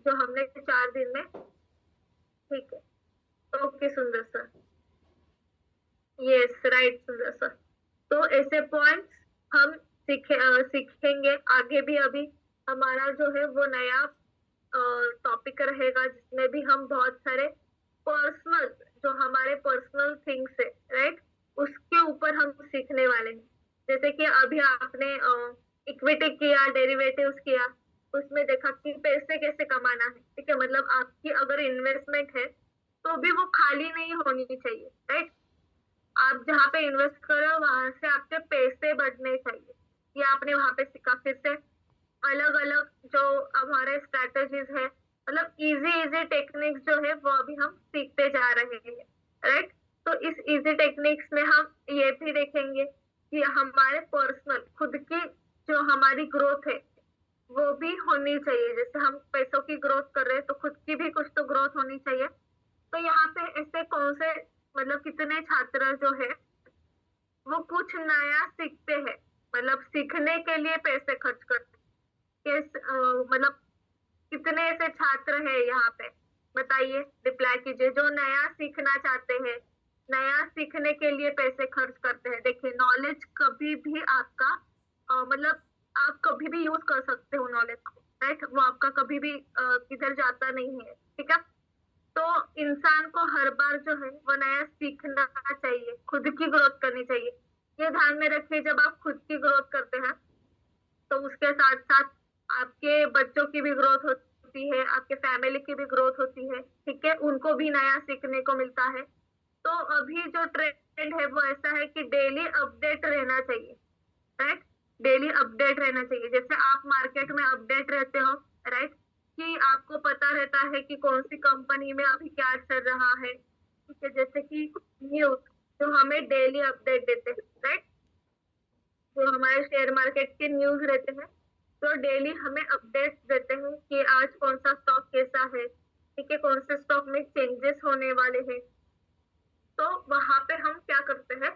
जो हमने 4 दिन में, ठीक है। ओके सुंदर सर, यस राइट सुंदर सर। तो ऐसे पॉइंट्स हम सीखेंगे आगे भी। अभी हमारा जो है वो नया टॉपिक रहेगा जिसमें भी हम बहुत सारे पर्सनल, जो हमारे पर्सनल थिंग्स है राइट, उसके ऊपर हम सीखने वाले हैं। जैसे कि अभी आपने इक्विटी किया, डेरिवेटिव्स किया, उसमें देखा कि पैसे कैसे कमाना है, ठीक है। मतलब आपकी अगर इन्वेस्टमेंट है तो भी वो खाली नहीं होनी चाहिए राइट। आप जहाँ पे इन्वेस्ट कर रहे हो वहां से आपके पैसे बढ़ने चाहिए, ये आपने वहां पे सीखा। फिर से अलग अलग जो हमारे स्ट्रेटेजीज है, मतलब इजी इजी टेक्निक्स जो है वो अभी हम सीखते जा रहे हैं राइट। तो इस इजी टेक्निक्स में हम ये भी देखेंगे कि हमारे पर्सनल खुद की जो हमारी ग्रोथ है वो भी होनी चाहिए। जैसे हम पैसों की ग्रोथ कर रहे हैं तो खुद की भी कुछ तो ग्रोथ होनी चाहिए। तो यहाँ पे ऐसे कौन से, मतलब कितने छात्र जो है वो कुछ नया सीखते हैं, मतलब सीखने के लिए पैसे खर्च करते हैं। मतलब कितने ऐसे छात्र हैं यहाँ पे, बताइए, रिप्लाई कीजिए, जो नया सीखना चाहते हैं, नया सीखने के लिए पैसे खर्च करते हैं। देखिए नॉलेज कभी भी आपका मतलब आप कभी भी यूज कर सकते हो नॉलेज को राइट, वो आपका कभी भी किधर जाता नहीं है, ठीक है। तो इंसान को हर बार जो है वो नया सीखना चाहिए, खुद की ग्रोथ करनी चाहिए। ये ध्यान में रखिए, जब आप खुद की ग्रोथ करते हैं तो उसके साथ साथ आपके बच्चों की भी ग्रोथ होती है, आपके फैमिली की भी ग्रोथ होती है, ठीक है, उनको भी नया सीखने को मिलता है। तो अभी जो ट्रेंड है वो ऐसा है कि डेली अपडेट रहना चाहिए राइट, डेली अपडेट रहना चाहिए। जैसे आप मार्केट में अपडेट रहते हो राइट, कि आपको पता रहता है कि कौन सी कंपनी में अभी क्या चल रहा है, ठीक है। जैसे कि न्यूज जो हमें डेली अपडेट देते हैं राइट, जो हमारे शेयर मार्केट के न्यूज रहते हैं तो डेली हमें अपडेट्स देते हैं कि आज कौन सा स्टॉक कैसा है, ठीक है, कौन से स्टॉक में चेंजेस होने वाले हैं। तो वहां पे हम क्या करते हैं,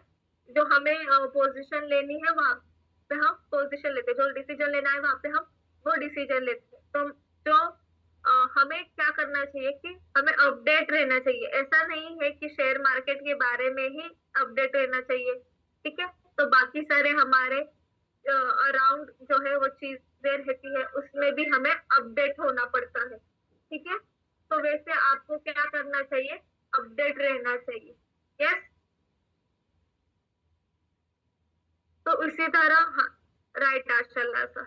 जो हमें पोजीशन लेनी है वहां पे हम पोजीशन लेते हैं, जो डिसीजन लेना है वहां पे हम वो डिसीजन लेते हैं। तो जो हमें क्या करना चाहिए कि हमें अपडेट रहना चाहिए। ऐसा नहीं है कि शेयर मार्केट के बारे में ही अपडेट रहना चाहिए, ठीक है। तो बाकी सारे हमारे अराउंड जो है वो चीजें रहती है उसमें भी हमें अपडेट होना पड़ता है, ठीक है। तो वैसे आपको क्या करना चाहिए, अपडेट रहना चाहिए, यस। तो उसी तरह राइट आशा सर।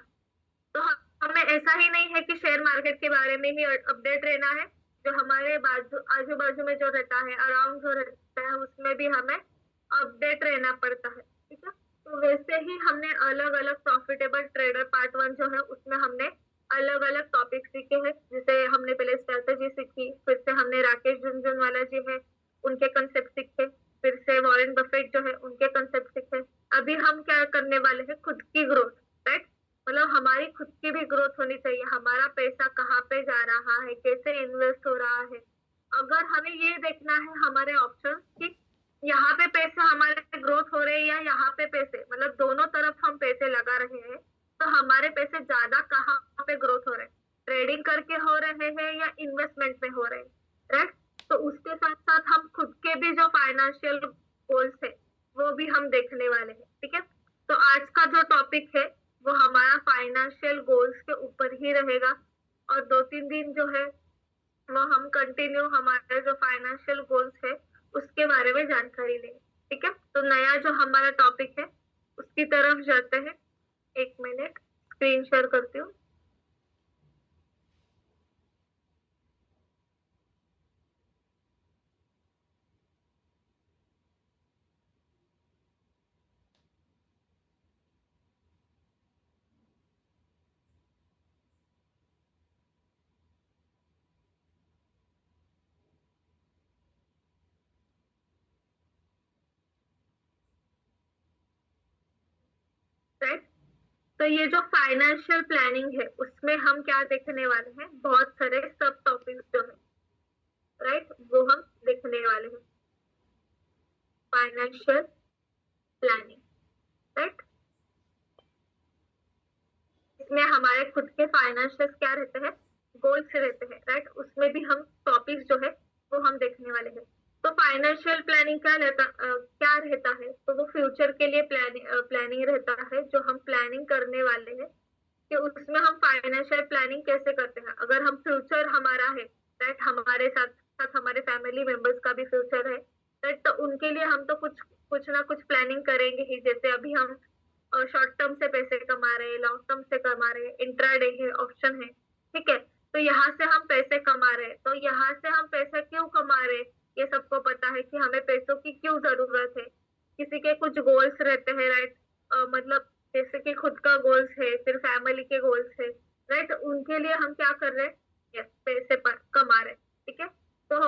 तो हमें ऐसा ही नहीं है कि शेयर मार्केट के बारे में ही अपडेट रहना है, जो हमारे बाजू आजू बाजू में जो रहता है, अराउंड जो रहता है उसमें भी हमें अपडेट रहना पड़ता है, ठीक है। तो वैसे ही हमने अलग अलग प्रॉफिटेबल ट्रेडर पार्ट 1 जो है उसमें हमने अलग अलग टॉपिक सीखे हैं। जैसे हमने पहले स्ट्रेटेजी सीखी, फिर से हमने राकेश झुनझुनवाला जी है उनके कंसेप्ट सीखे, फिर से वॉरेन बफेट जो है उनके कंसेप्ट सीखे। अभी हम क्या करने वाले हैं, खुद की ग्रोथ राइट, मतलब हमारी खुद की भी ग्रोथ होनी चाहिए। हमारा पैसा कहाँ पे जा रहा है, कैसे इन्वेस्ट हो रहा है, अगर हमें ये देखना है हमारे ऑप्शन कि यहाँ पे पैसे हमारे ग्रोथ हो रहे हैं या यहाँ पे पैसे, मतलब दोनों तरफ हम पैसे लगा रहे हैं, तो हमारे पैसे ज्यादा कहाँ पे ग्रोथ हो रहे हैं, ट्रेडिंग करके हो रहे हैं या इन्वेस्टमेंट में हो रहे हैं राइट। तो उसके साथ साथ हम खुद के भी जो फाइनेंशियल गोल्स है वो भी हम देखने वाले हैं, ठीक है। तो आज का जो टॉपिक है वो हमारा फाइनेंशियल गोल्स के ऊपर ही रहेगा, और 2-3 दिन जो है वो हम कंटिन्यू हमारे जो फाइनेंशियल गोल्स है उसके बारे में जानकारी लेंगे, ठीक है। तो नया जो हमारा टॉपिक है उसकी तरफ जाते हैं। 1 मिनट स्क्रीन शेयर करती हूँ। राइट, तो ये जो फाइनेंशियल प्लानिंग है उसमें हम क्या देखने वाले हैं, बहुत सारे सब टॉपिक्स जो है राइट वो हम देखने वाले हैं। फाइनेंशियल प्लानिंग राइट, इसमें हमारे खुद के फाइनेंशियल क्या रहते हैं, गोल्स रहते हैं, राइट, उसमें भी हम टॉपिक्स जो है वो हम देखने वाले हैं। तो फाइनेंशियल प्लानिंग क्या रहता है, तो वो फ्यूचर के लिए प्लानिंग रहता है, जो हम प्लानिंग करने वाले हैं कि उसमें हम फाइनेंशियल प्लानिंग कैसे करते हैं। अगर हम फ्यूचर हमारा है, राइट, हमारे साथ साथ हमारे फैमिली मेंबर्स का भी फ्यूचर है, राइट, तो उनके लिए हम तो कुछ कुछ ना कुछ प्लानिंग करेंगे ही। जैसे अभी हम शॉर्ट टर्म से पैसे कमा रहे हैं, लॉन्ग टर्म से कमा रहे हैं, इंट्राडे है, ऑप्शन है, ठीक है। तो यहाँ से हम पैसे कमा रहे हैं, तो यहाँ से हम पैसे क्यों कमा रहे हैं, ये सबको पता है कि हमें पैसों की क्यों जरूरत है। किसी के कुछ गोल्स रहते हैं, राइट, मतलब जैसे कि खुद का गोल्स है, फिर फैमिली के गोल्स है, राइट, उनके लिए हम क्या कर रहे हैं, यस, पैसे पर कमा रहे हैं, ठीक है। तो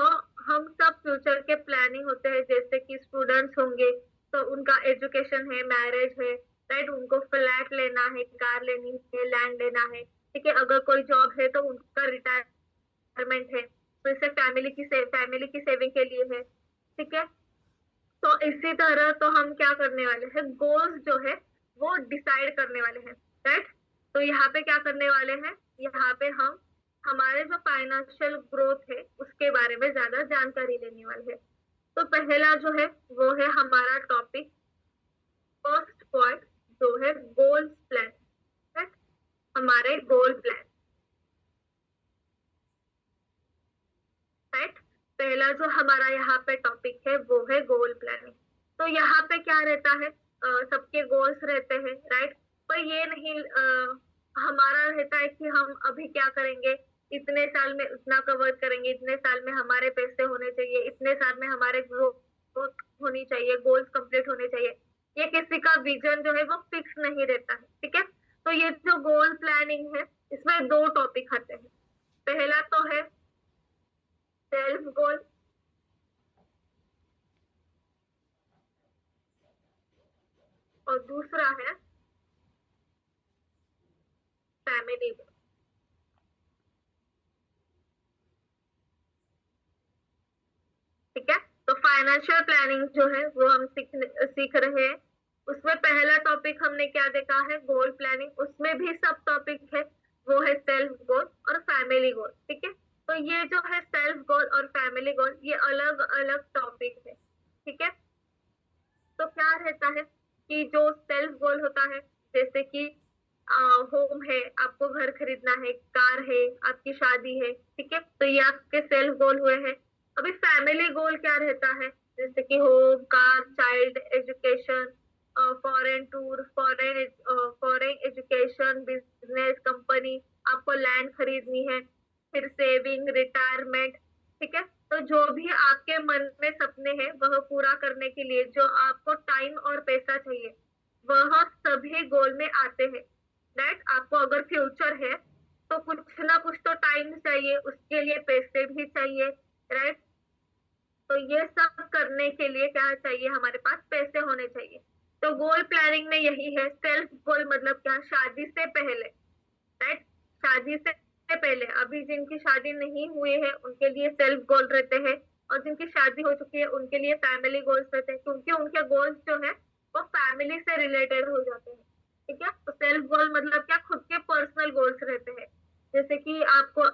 हम सब फ्यूचर के प्लानिंग होते हैं, जैसे कि स्टूडेंट्स होंगे तो उनका एजुकेशन है, मैरिज है, राइट, उनको फ्लैट लेना है, कार लेनी है, लैंड लेना है, ठीक है। अगर कोई जॉब है तो उनका रिटायरमेंट है, तो इसे फैमिली की सेविंग के लिए है, ठीक है। तो इसी तरह तो हम क्या करने वाले हैं, गोल्स जो है वो डिसाइड करने वाले हैं, राइट। तो यहाँ पे क्या करने वाले हैं, यहाँ पे हम हमारे जो फाइनेंशियल ग्रोथ है उसके बारे में ज्यादा जानकारी लेने वाले हैं। तो पहला जो है वो है हमारा टॉपिक, फर्स्ट पॉइंट जो है गोल्स प्लान, राइट, हमारे गोल प्लान, राइट। पहला जो हमारा यहाँ पे टॉपिक है वो है गोल प्लानिंग। तो यहाँ पे क्या रहता है, सबके गोल्स रहते हैं, राइट, पर ये नहीं हमारा रहता है कि हम अभी क्या करेंगे, इतने साल में उतना कवर करेंगे, इतने साल में हमारे पैसे होने चाहिए, इतने साल में हमारे ग्रोथ होनी चाहिए, गोल्स कंप्लीट होने चाहिए। ये किसी का विजन जो है वो फिक्स नहीं रहता है, ठीक है। तो ये जो गोल प्लानिंग है इसमें दो टॉपिक आते हैं। पहला तो है सेल्फ गोल, और दूसरा है फैमिली गोल, ठीक है। तो फाइनेंशियल प्लानिंग जो है वो हम सीख रहे हैं। उसमें पहला टॉपिक हमने क्या देखा है, गोल प्लानिंग, उसमें भी सब टॉपिक है, वो है सेल्फ गोल और फैमिली गोल, ठीक है। तो ये जो है सेल्फ गोल और फैमिली गोल ये अलग अलग टॉपिक है, ठीक है। तो क्या रहता है कि जो सेल्फ गोल होता है, जैसे कि होम है, आपको घर खरीदना है, कार है, आपकी शादी है, ठीक है, तो ये आपके सेल्फ गोल हुए हैं। अभी फैमिली गोल क्या रहता है, जैसे कि home, car, child, education, foreign tour, foreign education, business, company, आपको लैंड खरीदनी है, फिर सेविंग, रिटायरमेंट, ठीक है। तो जो भी आपके मन में सपने हैं वह पूरा करने के लिए जो आपको टाइम और पैसा चाहिए, वह सभी गोल में आते हैं, राइट। आपको अगर फ्यूचर है तो कुछ ना कुछ तो टाइम चाहिए, उसके लिए पैसे भी चाहिए, राइट। तो ये सब करने के लिए क्या चाहिए, हमारे पास पैसे होने चाहिए। तो गोल प्लानिंग में यही है। सेल्फ गोल मतलब क्या, शादी से पहले, राइट, शादी से पहले अभी जिनकी शादी नहीं हुई है उनके लिए सेल्फ गोल रहते हैं, और जिनकी शादी हो चुकी है उनके लिए फैमिली गोल्स रहते हैं, क्योंकि उनके गोल्स जो है वो फैमिली से रिलेटेड हो जाते हैं, ठीक है। तो सेल्फ गोल मतलब क्या, खुद के पर्सनल गोल्स रहते हैं, जैसे कि आपको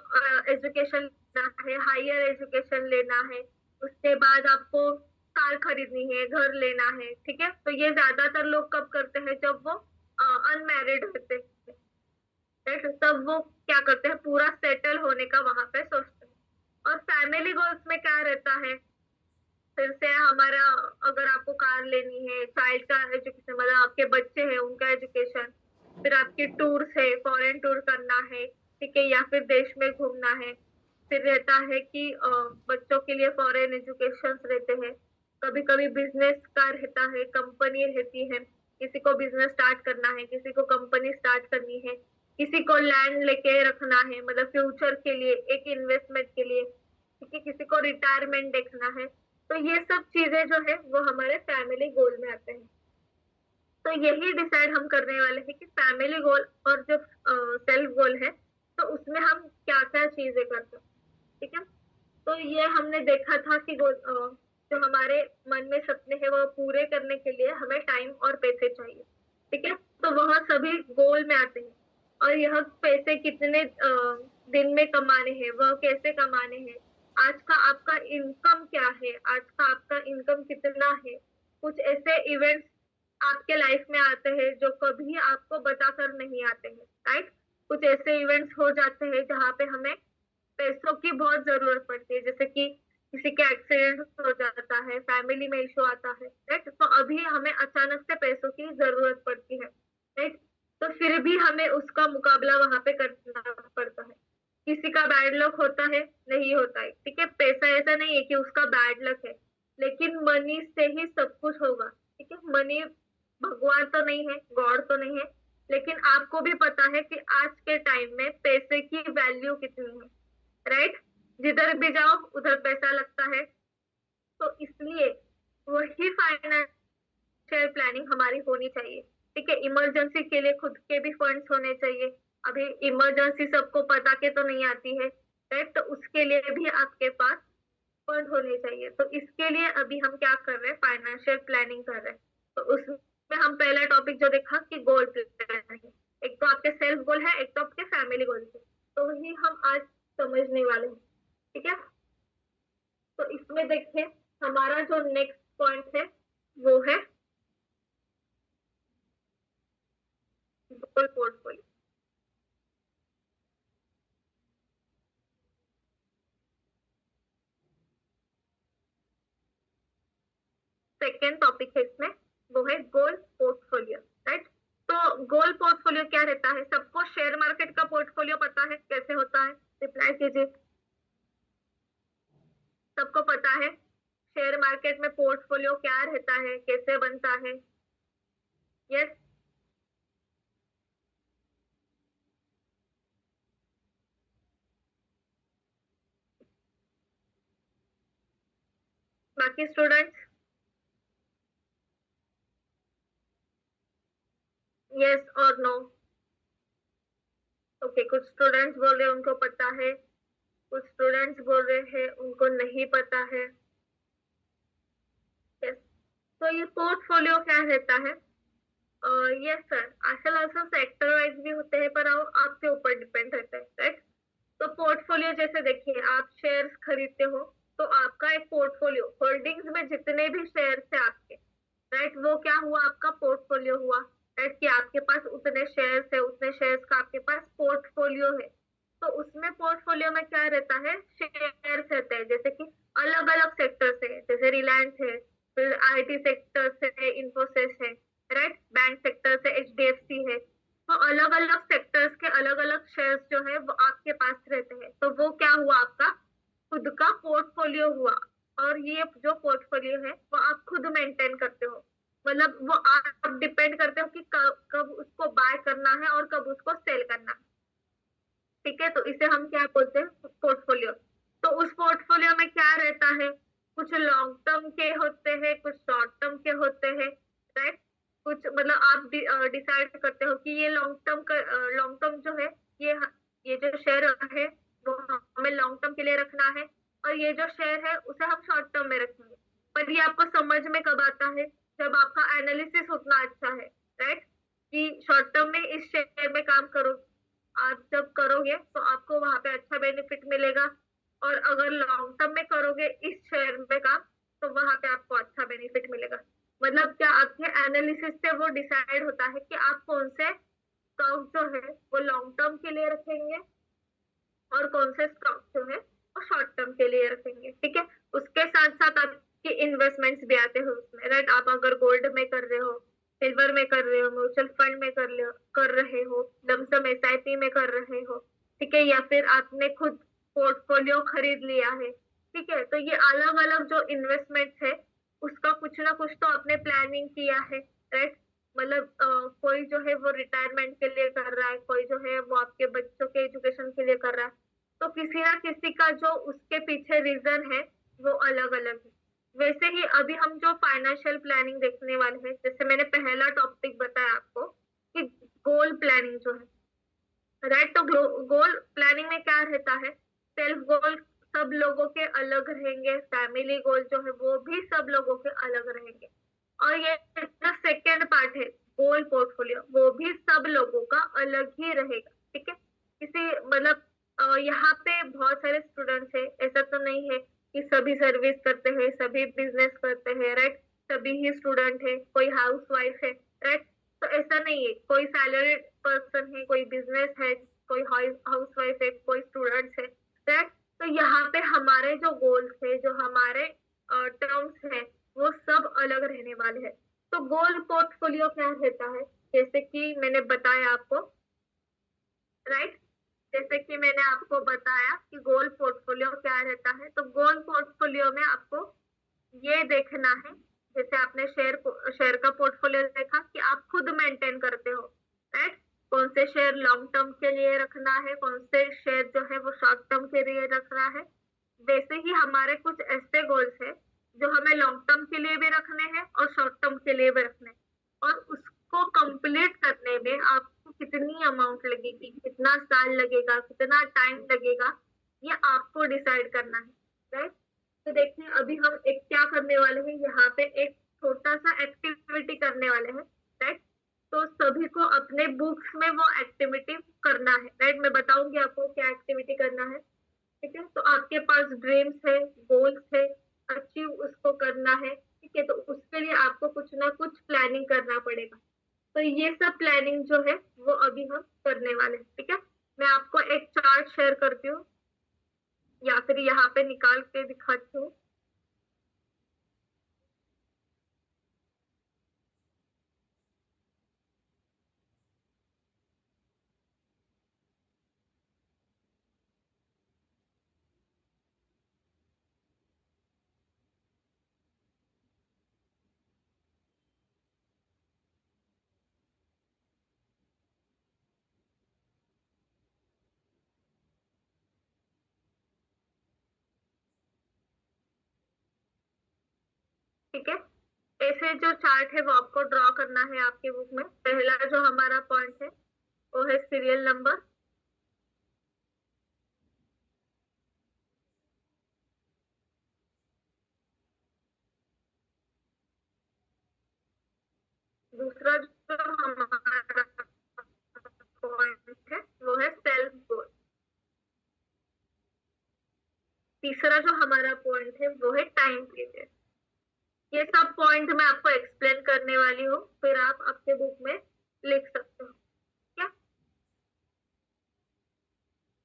एजुकेशन लेना है, हायर एजुकेशन लेना है, उसके बाद आपको कार खरीदनी है, घर लेना है, ठीक है। तो ये ज्यादातर लोग कब करते हैं, जब वो अनमैरिड होते हैं, राइट, तब वो क्या करते हैं, पूरा सेटल होने का वहां पे सोचते हैं। और फैमिली गोल्स में क्या रहता है, फिर से हमारा, अगर आपको कार लेनी है, चाइल्ड का एजुकेशन मतलब आपके बच्चे हैं उनका एजुकेशन, फिर आपकी टूर्स है, फॉरेन टूर करना है, ठीक है, या फिर देश में घूमना है, फिर रहता है कि बच्चों के लिए फॉरेन एजुकेशन रहते हैं, कभी कभी बिजनेस का रहता है, कंपनी रहती है, किसी को बिजनेस स्टार्ट करना है, किसी को कंपनी स्टार्ट करनी है, किसी को लैंड लेके रखना है, मतलब फ्यूचर के लिए, एक इन्वेस्टमेंट के लिए, ठीक है, किसी को रिटायरमेंट देखना है। तो ये सब चीजें जो है वो हमारे फैमिली गोल में आते हैं। तो यही डिसाइड हम करने वाले हैं कि फैमिली गोल और जो सेल्फ गोल है, तो उसमें हम क्या क्या चीजें करते हैं, ठीक है। तो ये हमने देखा था कि जो हमारे मन में सपने हैं वो पूरे करने के लिए हमें टाइम और पैसे चाहिए, ठीक है। तो वह सभी गोल में आते हैं। और यह पैसे कितने दिन में कमाने हैं, वह कैसे कमाने हैं, आज का आपका इनकम क्या है, आज का आपका इनकम कितना है। कुछ ऐसे इवेंट्स आपके लाइफ में आते हैं जो कभी आपको बताकर नहीं आते हैं, राइट। कुछ ऐसे इवेंट्स हो जाते हैं जहाँ पे हमें पैसों की बहुत जरूरत पड़ती है, जैसे कि किसी का एक्सीडेंट हो जाता है, फैमिली में इशू आता है, राइट। तो अभी हमें अचानक से पैसों की जरूरत पड़ती है, राइट। तो फिर भी हमें उसका मुकाबला वहां पे करना पड़ता है। किसी का बैड लक होता है, नहीं होता है, ठीक है। पैसा ऐसा नहीं है कि उसका बैड लक है, लेकिन मनी से ही सब कुछ होगा, ठीक है। मनी भगवान तो नहीं है, गॉड तो नहीं है, लेकिन आपको भी पता है कि आज के टाइम में पैसे की वैल्यू कितनी है, राइट। जिधर भी जाओ उधर पैसा लगता है। तो इसलिए वही फाइनेंशियल प्लानिंग हमारी होनी चाहिए, ठीक है। इमरजेंसी के लिए खुद के भी फंड्स होने चाहिए। अभी इमरजेंसी सबको पता के तो नहीं आती है, राइट। तो उसके लिए भी आपके पास फंड होने चाहिए। तो इसके लिए अभी हम क्या कर रहे हैं, फाइनेंशियल प्लानिंग कर रहे हैं। तो उसमें हम पहला टॉपिक जो देखा कि गोल प्लानिंग, एक तो आपके सेल्फ गोल है, एक तो आपके फैमिली गोल है। तो वही हम आज समझने वाले हैं, ठीक है। तो इसमें देखिए हमारा जो नेक्स्ट पॉइंट है वो है गोल पोर्टफोलियो। सेकेंड टॉपिक है इसमें, वो है गोल पोर्टफोलियो, राइट। तो गोल पोर्टफोलियो क्या रहता है, सबको शेयर मार्केट का पोर्टफोलियो पता है कैसे होता है, रिप्लाई कीजिए। सबको पता है शेयर मार्केट में पोर्टफोलियो क्या रहता है, कैसे बनता है, यस। बाकी स्टूडेंट्स, यस और नो। ओके, कुछ स्टूडेंट्स बोल रहे हैं उनको पता है, कुछ स्टूडेंट्स बोल रहे हैं उनको नहीं पता है, यस। तो ये पोर्टफोलियो क्या रहता है, यस सर, आजकल आजकल सेक्टर वाइज भी होते हैं, पर वो आपके ऊपर डिपेंड रहता है, राइट। तो पोर्टफोलियो जैसे देखिए, आप शेयर्स खरीदते हो, तो आपका एक पोर्टफोलियो, होल्डिंग्स में जितने भी शेयर्स है आपके, राइट, वो क्या हुआ, आपका पोर्टफोलियो हुआ, राइट। कि आपके पास उतने शेयर्स है, उतने शेयर्स का आपके पास पोर्टफोलियो है। तो उसमें पोर्टफोलियो में क्या रहता है, शेयर्स रहते हैं, जैसे कि अलग अलग सेक्टर से, जैसे रिलायंस है, फिर आईटी सेक्टर से इन्फोसिस है, राइट। बैंक सेक्टर से एचडीएफसी है। तो अलग अलग सेक्टर्स के अलग अलग शेयर्स जो है वो आपके पास रहते हैं। तो वो क्या हुआ, आपका खुद का पोर्टफोलियो हुआ। और ये जो पोर्टफोलियो है वो आप खुद मेंटेन करते हो, मतलब वो आप डिपेंड करते हो कि कब उसको बाय करना है और कब उसको सेल करना है, ठीक है। तो इसे हम क्या बोलते हैं, पोर्टफोलियो। तो उस पोर्टफोलियो में क्या रहता है, कुछ लॉन्ग टर्म के होते हैं, कुछ शॉर्ट टर्म के होते हैं, राइट। कुछ मतलब आप डिसाइड करते हो कि ये लॉन्ग टर्म जो है, ये ये जो शेयर है वो हमें लॉन्ग टर्म के लिए रखना है, और ये जो शेयर है उसे हम शॉर्ट टर्म में रखेंगे। पर ये आपको समझ में कब आता है, जब आपका एनालिसिस उतना अच्छा है, राइट। कि शॉर्ट टर्म में इस शेयर में काम करो, आप जब करोगे तो आपको वहां पे अच्छा बेनिफिट मिलेगा, और अगर लॉन्ग टर्म में करोगे इस शेयर में काम, तो वहां पे आपको अच्छा बेनिफिट मिलेगा। मतलब क्या, आपके एनालिसिस से वो डिसाइड होता है कि आप कौन से स्टॉक जो है वो लॉन्ग टर्म के लिए रखेंगे, और कौन से स्टॉक जो है वो शॉर्ट टर्म के लिए रखेंगे, ठीक है। उसके साथ साथ आपके इन्वेस्टमेंट्स भी आते हैं उसमें, राइट। आप अगर गोल्ड में कर रहे हो, सिल्वर में कर रहे हो, म्यूचुअल फंड में कर रहे हो, लमसम एसआईपी में कर रहे हो, ठीक है, या फिर आपने खुद पोर्टफोलियो खरीद लिया है, ठीक है। तो ये अलग अलग जो इन्वेस्टमेंट है उसका कुछ ना कुछ तो आपने प्लानिंग किया है, राइट। मतलब कोई जो है वो रिटायरमेंट के लिए कर रहा है, कोई जो है वो आपके बच्चों के एजुकेशन के लिए कर रहा है। तो किसी ना किसी का जो उसके पीछे रीजन है वो अलग अलग है। वैसे ही अभी हम जो फाइनेंशियल प्लानिंग देखने वाले हैं, जैसे मैंने पहला टॉपिक बताया आपको कि गोल प्लानिंग जो है, राइट। तो गोल प्लानिंग में क्या रहता है, सेल्फ गोल सब लोगों के अलग रहेंगे, फैमिली गोल जो है वो भी सब लोगों के अलग रहेंगे, और ये जो सेकेंड पार्ट है गोल पोर्टफोलियो, वो भी सब लोगों का अलग ही रहेगा, ठीक है। किसी मतलब यहाँ पे बहुत सारे स्टूडेंट्स हैं, ऐसा तो नहीं है कि सभी सर्विस करते हैं, सभी बिजनेस करते हैं, राइट? सभी ही स्टूडेंट है, कोई हाउस वाइफ है, राइट? तो ऐसा नहीं है, कोई सैलरीड पर्सन है, कोई बिजनेस है, कोई हाउस वाइफ है, कोई स्टूडेंट्स है, राइट? तो यहाँ पे हमारे जो गोल्स है, जो हमारे टर्म्स है, वो सब अलग रहने वाले हैं। तो गोल पोर्टफोलियो क्या रहता है, जैसे कि मैंने बताया आपको, राइट? जैसे कि मैंने आपको बताया कि गोल पोर्टफोलियो क्या रहता है, तो गोल पोर्टफोलियो में आपको ये देखना है, जैसे आपने शेयर का पोर्टफोलियो देखा कि आप खुद मेंटेन करते हो, राइट? कौन से शेयर लॉन्ग टर्म के लिए रखना है, कौन से शेयर जो है वो शॉर्ट टर्म के लिए रखना है। वैसे ही हमारे कुछ ऐसे गोल्स है जो हमें लॉन्ग टर्म के लिए भी रखने हैं और शॉर्ट टर्म के लिए भी रखने हैं, और उसको कंप्लीट करने में आपको कितनी अमाउंट लगेगी, कितना साल लगेगा, कितना टाइम लगेगा, ये आपको डिसाइड करना है, राइट? तो देखिए अभी हम एक क्या करने वाले हैं, यहाँ पे एक छोटा सा एक्टिविटी करने वाले हैं, राइट? तो सभी को अपने बुक्स में वो एक्टिविटी करना है, राइट? मैं बताऊंगी आपको क्या एक्टिविटी करना है, ठीक है? तो आपके पास ड्रीम्स है, गोल्स है, अचीव उसको करना है, ठीक है? तो उसके लिए आपको कुछ ना कुछ प्लानिंग करना पड़ेगा। तो ये सब प्लानिंग जो है वो अभी हम करने वाले हैं, ठीक है? मैं आपको एक चार्ट शेयर करती हूँ, या फिर यहाँ पे निकाल के दिखाती हूँ। ठीक है, ऐसे जो चार्ट है वो आपको ड्रॉ करना है आपके बुक में। पहला जो हमारा पॉइंट है वो है सीरियल नंबर। दूसरा जो हमारा पॉइंट है वो है सेल्फ गोल। तीसरा जो हमारा पॉइंट है वो है टाइम पीरियड। ये सब पॉइंट मैं आपको एक्सप्लेन करने वाली हूँ, फिर आप अपने बुक में लिख सकते हो, क्या?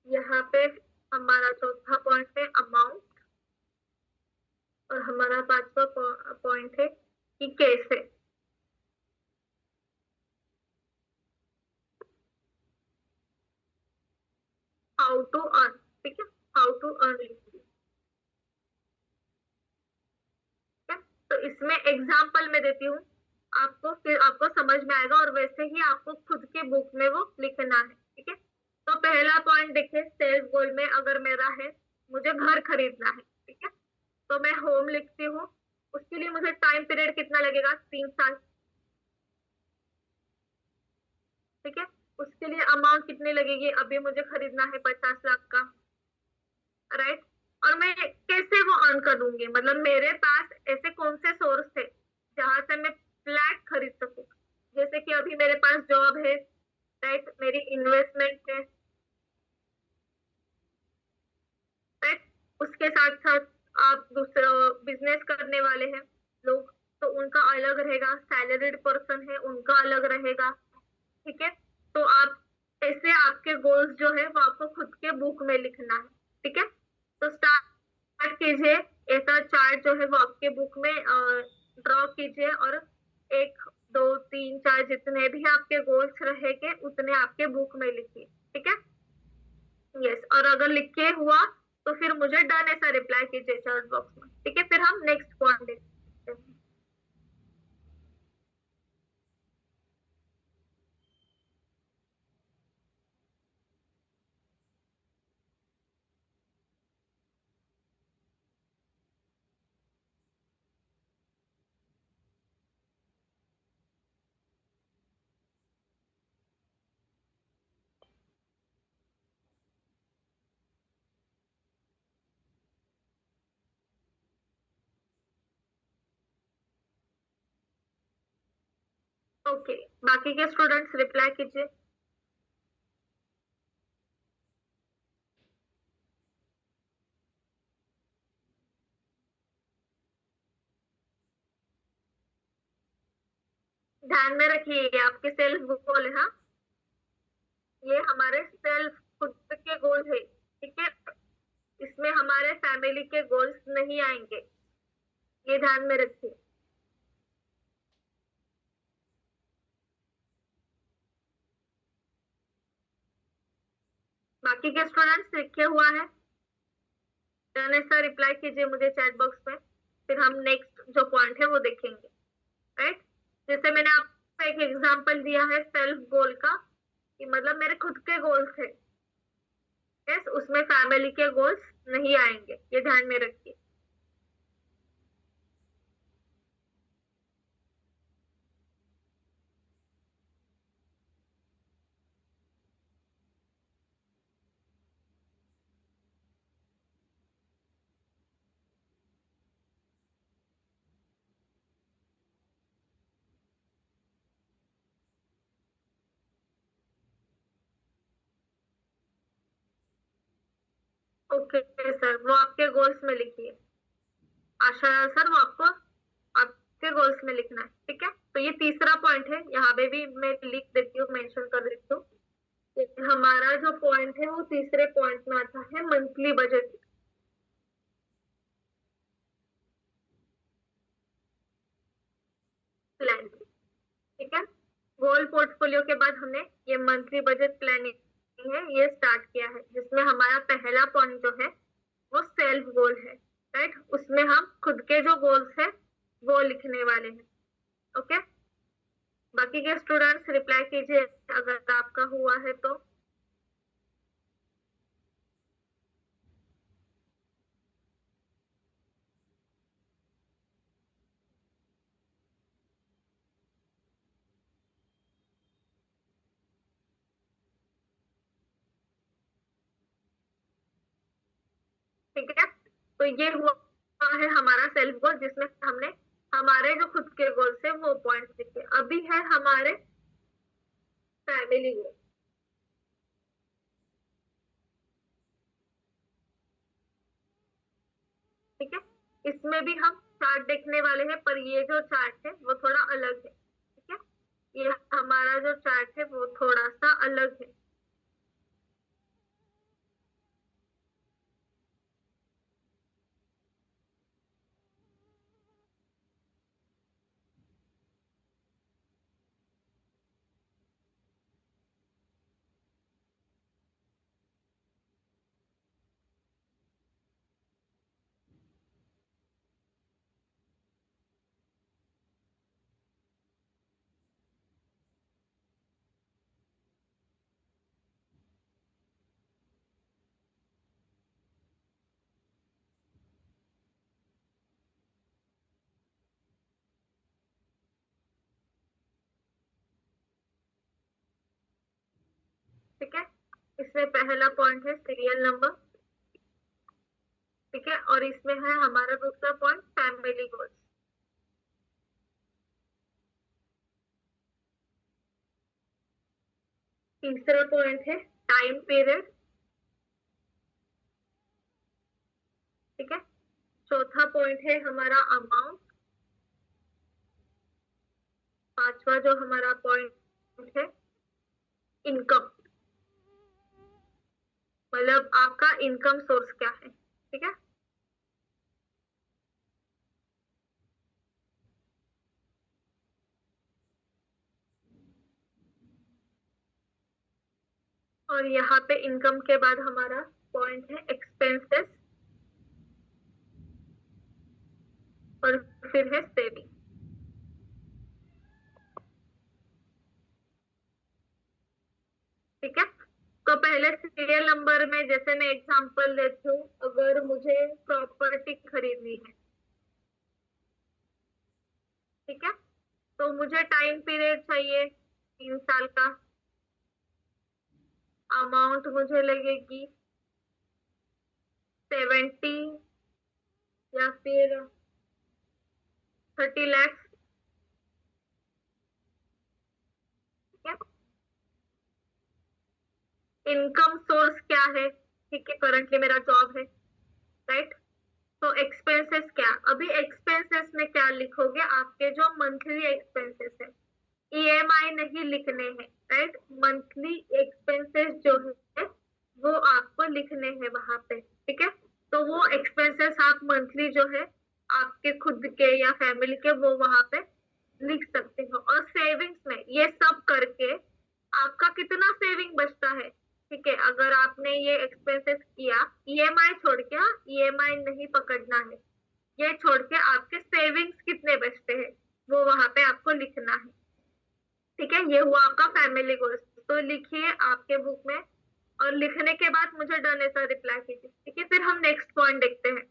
यहाँ पे हमारा चौथा पॉइंट है अमाउंट, और हमारा पांचवा पॉइंट है कि कैसे। हाउ टू अर्न, ठीक है? हाउ टू अर्न, है? तो इसमें एग्जाम्पल मैं देती हूँ आपको, फिर आपको समझ में आएगा, और वैसे ही आपको खुद के बुक में वो लिखना है, ठीक है? तो पहला पॉइंट देखिए, सेल्फ गोल में अगर मेरा है मुझे घर खरीदना है, ठीक है? तो मैं होम लिखती हूँ, उसके लिए मुझे टाइम पीरियड कितना लगेगा, 3 साल, ठीक है? उसके लिए अमाउंट कितनी लगेगी, अभी मुझे खरीदना है 50 लाख का, राइट? और मैं कैसे वो अर्न करूंगी, मतलब मेरे पास ऐसे कौन से सोर्स थे जहां से मैं फ्लैट खरीद सकूं? जैसे कि अभी मेरे पास जॉब है, राइट? मेरी इन्वेस्टमेंट है, राइट? उसके साथ साथ आप दूसरा बिजनेस करने वाले हैं लोग, तो उनका अलग रहेगा, सैलरीड पर्सन है उनका अलग रहेगा, ठीक है? तो आप ऐसे आपके गोल्स जो है वो आपको खुद के बुक में लिखना है, ठीक है? तो स्टार्ट कीजिए, ऐसा चार्ट जो है वो आपके बुक में ड्रॉ कीजिए, और 1 2 3 4 जितने भी आपके गोल्स रहेंगे उतने आपके बुक में लिखिए, ठीक है? यस, और अगर लिख के हुआ तो फिर मुझे डन ऐसा रिप्लाई कीजिए चैट बॉक्स में, ठीक है? फिर हम नेक्स्ट पॉइंट देखते हैं। ओके, बाकी के स्टूडेंट्स रिप्लाई कीजिए। ध्यान में रखिए, ये आपके सेल्फ गोल है। हाँ, ये हमारे सेल्फ खुद के गोल है, ठीक है। इसमें हमारे फैमिली के गोल्स नहीं आएंगे, ये ध्यान में रखिए। बाकी के स्टूडेंट्स लिखे हुआ है? सर रिप्लाई कीजिए मुझे चैट बॉक्स में, फिर हम नेक्स्ट जो पॉइंट है वो देखेंगे। राइट, जैसे मैंने आपको एक एग्जांपल दिया है सेल्फ गोल का, कि मतलब मेरे खुद के गोल्स है, यस, उसमें फैमिली के गोल्स नहीं आएंगे, ये ध्यान में रखिए। ओके सर, वो आपके गोल्स में लिखिए। आशा सर, वो आपको आपके गोल्स में लिखना है, ठीक है। तो ये तीसरा पॉइंट है, यहाँ पे भी मैं लिख देती हूँ, मेंशन कर देती हूँ। हमारा जो पॉइंट है वो तीसरे पॉइंट में आता है, मंथली बजट प्लान, ठीक है। गोल पोर्टफोलियो के बाद हमने ये मंथली बजट प्लानिंग है ये स्टार्ट किया है, जिसमें हमारा पहला पॉइंट जो है वो सेल्फ गोल है। राइट, उसमें हम खुद के जो गोल्स है वो लिखने वाले हैं। ओके, बाकी के स्टूडेंट्स रिप्लाई कीजिए अगर आपका हुआ है तो। ठीक है, तो ये हुआ है हमारा सेल्फ गोल, जिसमें हमने हमारे जो खुद के गोल्स है वो पॉइंट्स लिखे। अभी है हमारे फैमिली गोल, ठीक है। इसमें भी हम चार्ट देखने वाले हैं, पर ये जो चार्ट है वो थोड़ा अलग है, ठीक है। ये हमारा जो चार्ट है वो थोड़ा सा अलग है। ठीक है, इसमें पहला पॉइंट है सीरियल नंबर, ठीक है। और इसमें है हमारा दूसरा पॉइंट फैमिली गोल्स। तीसरा पॉइंट है टाइम पीरियड, ठीक है। चौथा पॉइंट है हमारा अमाउंट। पांचवा जो हमारा पॉइंट है इनकम, मतलब आपका इनकम सोर्स क्या है, ठीक है। और यहाँ पे इनकम के बाद हमारा पॉइंट है एक्सपेंसेस, और फिर है सेविंग, ठीक है। तो पहले सीरियल नंबर में जैसे मैं एग्जांपल देती हूँ, अगर मुझे प्रॉपर्टी खरीदनी है, ठीक है, तो मुझे टाइम पीरियड चाहिए 3 साल का। अमाउंट मुझे लगेगी 70 या फिर 30 लाख, ठीक है। इनकम सोर्स क्या है, ठीक है, करंटली मेरा जॉब है, राइट। तो एक्सपेंसेस क्या, अभी एक्सपेंसेस में क्या लिखोगे, आपके जो मंथली एक्सपेंसेस है, ईएमआई नहीं लिखने हैं, राइट। मंथली एक्सपेंसेस जो है वो आपको लिखने हैं वहां पे, ठीक है। तो वो एक्सपेंसेस आप मंथली जो है आपके खुद के या फैमिली के वो वहां पे लिख सकते हो। और सेविंग्स में ये सब करके आपका कितना सेविंग बचता है, ठीक है। अगर आपने ये एक्सपेंसेस किया, ईएमआई छोड़ के, ईएमआई नहीं पकड़ना है, ये छोड़ के आपके सेविंग्स कितने बचते हैं वो वहां पे आपको लिखना है, ठीक है। ये हुआ आपका फैमिली गोल्स। तो लिखिए आपके बुक में, और लिखने के बाद मुझे डन ऐसा रिप्लाई कीजिए, ठीक है। फिर हम नेक्स्ट पॉइंट देखते हैं।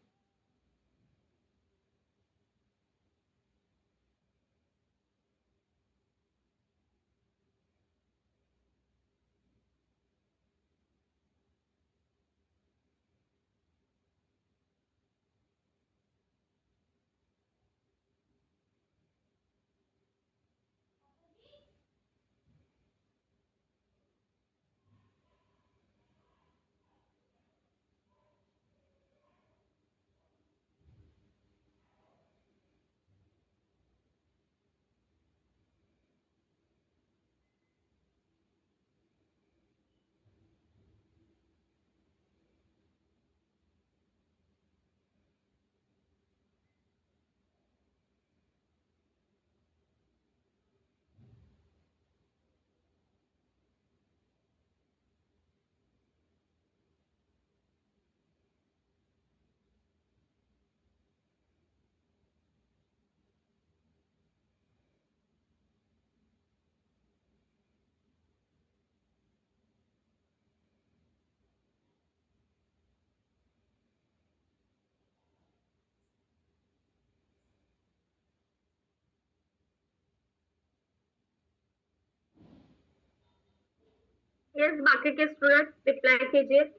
यस, बाकी के स्टूडेंट रिप्लाई कीजिए।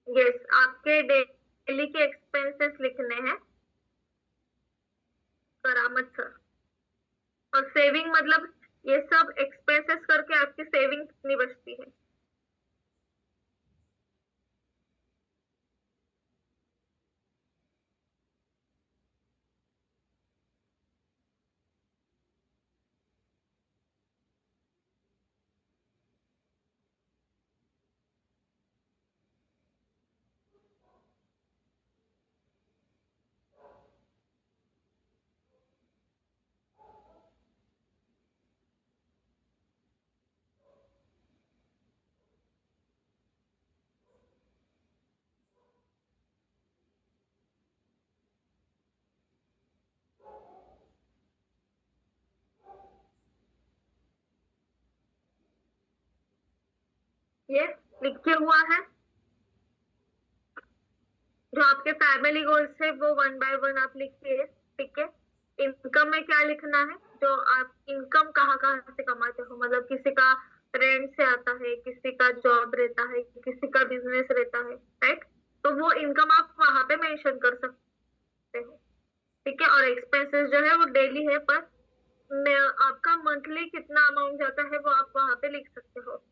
यस, आपके डेली के एक्सपेंसेस लिखने हैं, करामत सर। और सेविंग मतलब ये सब एक्सपेंसेस करके आपकी सेविंग कितनी बचती है। ये लिख के हुआ है। जो आपके फैमिली गोल्स है वो वन बाय वन आप लिखिए, ठीक है। इनकम में क्या लिखना है, जो आप इनकम कहाँ कहाँ से कमाते हो, मतलब किसी का रेंट से आता है, किसी का जॉब रहता है, किसी का बिजनेस रहता है, राइट। तो वो इनकम आप वहां पे मेंशन कर सकते हो, ठीक है। और एक्सपेंसेस जो है वो डेली है, पर आपका मंथली कितना अमाउंट जाता है वो आप वहां पे लिख सकते हो।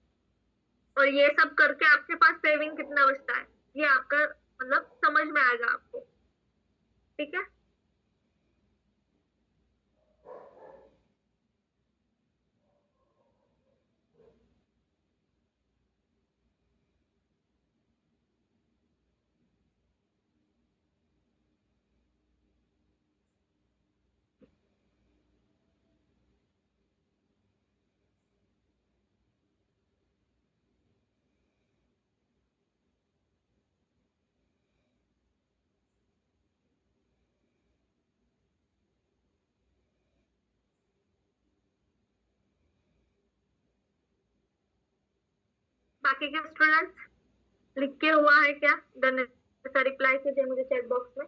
और ये सब करके आपके पास सेविंग कितना बचता है ये आपका मतलब समझ में आएगा आपको, ठीक है। बाकी के स्टूडेंट्स लिख के हुआ है क्या, डन ऐसा रिप्लाई कीजिए मुझे चैट बॉक्स में,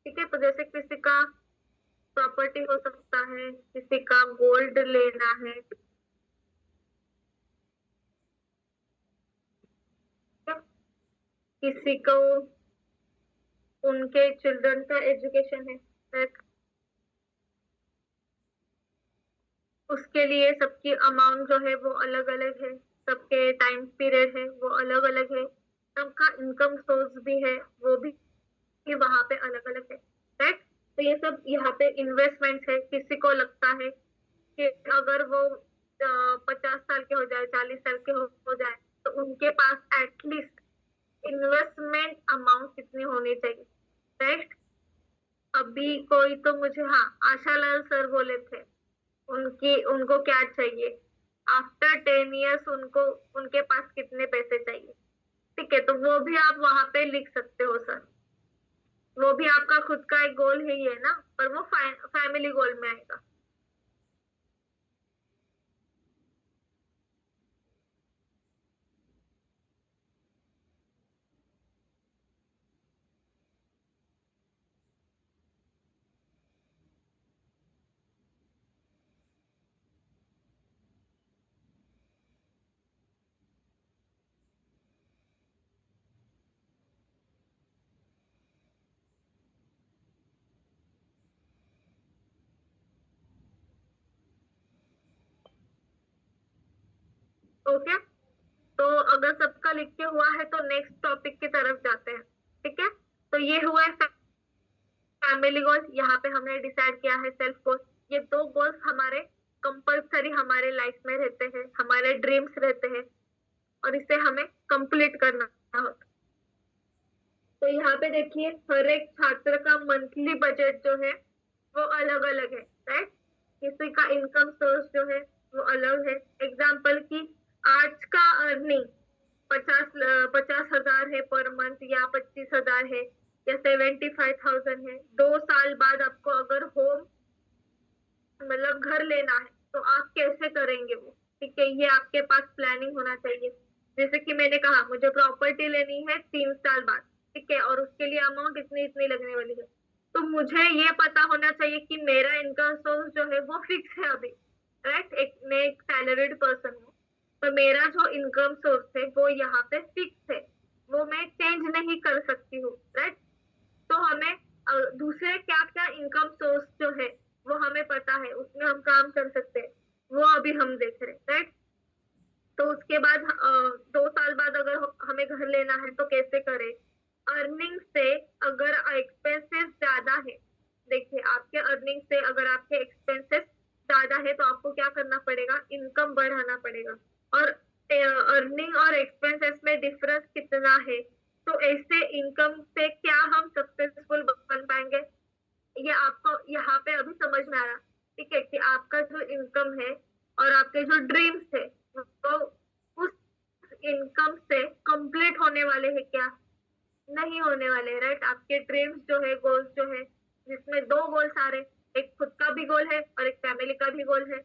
ठीक है। तो जैसे किसी का प्रॉपर्टी हो सकता है, किसी का गोल्ड लेना है, किसी को उनके चिल्ड्रन का एजुकेशन है, right? उसके लिए सबकी अमाउंट जो है वो अलग अलग है, सबके टाइम पीरियड है वो अलग अलग है, सबका इनकम सोर्स भी है वो भी वहां पे अलग अलग है, राइट? तो ये सब यहाँ पे इन्वेस्टमेंट है। किसी को लगता है कि अगर वो 50 साल के हो जाए, 40 साल के हो जाए, तो उनके पास एटलीस्ट इन्वेस्टमेंट अमाउंट कितनी होनी चाहिए, राइट? अभी कोई तो मुझे, हाँ, आशालाल सर बोले थे, उनकी उनको क्या चाहिए आफ्टर 10 इयर्स, उनको उनके पास कितने पैसे चाहिए। ठीक है, तो वो भी आप वहां पे लिख सकते हो सर। वो भी आपका खुद का एक गोल ही है ना, पर वो फैमिली गोल में आएगा। ओके, तो अगर सबका लिख के हुआ है तो नेक्स्ट टॉपिक की तरफ जाते हैं। ठीक है, तो ये हुआ फैमिली गोल। यहाँ पे हमने डिसाइड किया है सेल्फ गोल। ये दो गोल्स हमारे कंपल्सरी हमारे लाइफ में रहते हैं, हमारे ड्रीम्स रहते हैं, और इसे हमें कंप्लीट करना होता। तो यहाँ पे देखिए, हर एक छात्र का मंथली बजट जो है वो अलग अलग है, राइट? किसी का इनकम सोर्स जो है वो अलग है। एग्जाम्पल की, आज का अर्निंग 50,000 है पर मंथ, या 25,000 है, या 75,000 है। 2 साल बाद आपको अगर होम, मतलब घर लेना है, तो आप कैसे करेंगे वो? ठीक है, ये आपके पास प्लानिंग होना चाहिए। जैसे कि मैंने कहा, मुझे प्रॉपर्टी लेनी है 3 साल बाद, ठीक है, और उसके लिए अमाउंट इतनी इतनी लगने वाली है। तो मुझे ये पता होना चाहिए कि मेरा इनकम सोर्स जो है वो फिक्स है अभी, राइट? मैं एक सैलरीड पर्सन हूँ, तो मेरा जो इनकम सोर्स है वो यहाँ पे फिक्स है, वो मैं चेंज नहीं कर सकती हूँ, राइट? तो हमें दूसरे क्या क्या इनकम सोर्स जो है वो हमें पता है, उसमें हम काम कर सकते हैं, वो अभी हम देख रहे हैं, राइट? तो उसके बाद 2 साल बाद अगर हमें घर लेना है तो कैसे करें? अर्निंग से अगर एक्सपेंसेस ज्यादा है, देखिए आपके अर्निंग से अगर आपके एक्सपेंसेस ज्यादा है तो आपको क्या करना पड़ेगा? इनकम बढ़ाना पड़ेगा। और अर्निंग और एक्सपेंसेस में डिफरेंस कितना है, तो ऐसे इनकम से क्या हम सक्सेसफुल बन पाएंगे, ये आपको यहाँ पे अभी समझ में आ रहा। ठीक है, कि आपका जो इनकम है और आपके जो ड्रीम्स है वो उस इनकम से कंप्लीट होने वाले हैं क्या? नहीं होने वाले, राइट? आपके ड्रीम्स जो है, गोल्स जो है, जिसमें दो गोल्स आ रहे, एक खुद का भी गोल है और एक फैमिली का भी गोल है,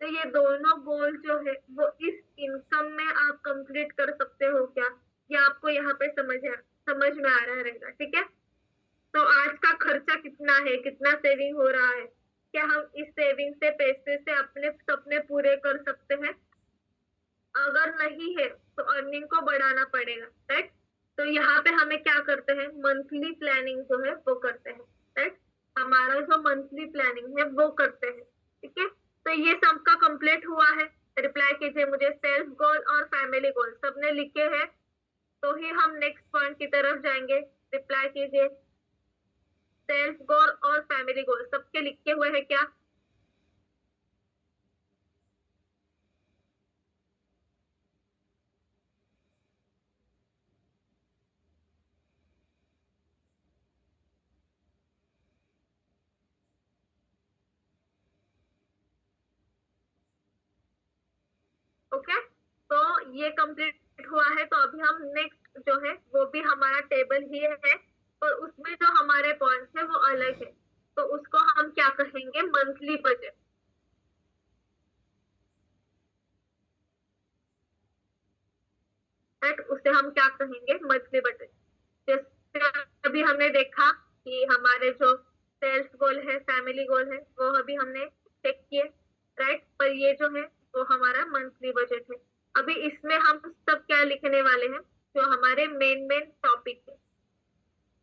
तो ये दोनों गोल जो है वो इस इनकम में आप कंप्लीट कर सकते हो क्या? ये आपको यहाँ पे समझ में आ रहा रहेगा। ठीक है, तो आज का खर्चा कितना है, कितना सेविंग हो रहा है, क्या हम इस सेविंग से, पैसे से अपने सपने पूरे कर सकते हैं? अगर नहीं है तो अर्निंग को बढ़ाना पड़ेगा, राइट? तो यहाँ पे हमें क्या करते हैं? मंथली प्लानिंग जो है वो करते हैं, राइट? हमारा जो मंथली प्लानिंग है वो करते हैं। ठीक है, तो ये सबका कंप्लीट हुआ है। रिप्लाई कीजिए मुझे, सेल्फ गोल और फैमिली गोल सबने लिखे हैं, तो ही हम नेक्स्ट पॉइंट की तरफ जाएंगे। रिप्लाई कीजिए, सेल्फ गोल और फैमिली गोल सबके लिखे हुए हैं क्या? ओके, तो ये कंप्लीट हुआ है, तो अभी हम नेक्स्ट जो है वो भी हमारा टेबल ही है, और उसमें जो हमारे पॉइंट्स है वो अलग है, तो उसको हम क्या कहेंगे? Monthly budget, right? उसे हम क्या कहेंगे? Monthly budget. जैसे अभी हमने देखा कि हमारे जो सेल्स गोल है, फैमिली गोल है, वो अभी हमने चेक किए, राइट। पर ये जो है वो हमारा मंथली बजट है। अभी इसमें हम सब क्या लिखने वाले हैं, जो हमारे मेन मेन टॉपिक है,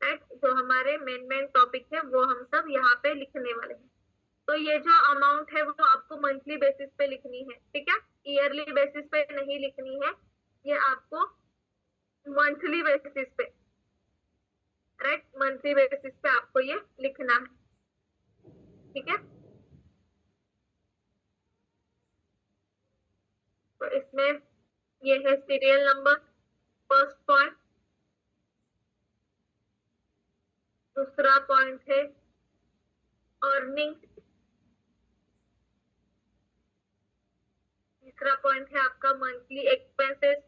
राइट। जो हमारे मेन मेन टॉपिक है वो हम सब यहाँ पे लिखने वाले हैं। तो ये जो अमाउंट है वो आपको मंथली बेसिस पे लिखनी है, ठीक है। ईयरली बेसिस पे नहीं लिखनी है, ये आपको मंथली बेसिस पे, राइट, मंथली बेसिस पे आपको ये लिखना है, ठीक है। तो इसमें ये है सीरियल नंबर, फर्स्ट पॉइंट। दूसरा पॉइंट है अर्निंग। तीसरा पॉइंट है आपका मंथली एक्सपेंसेस।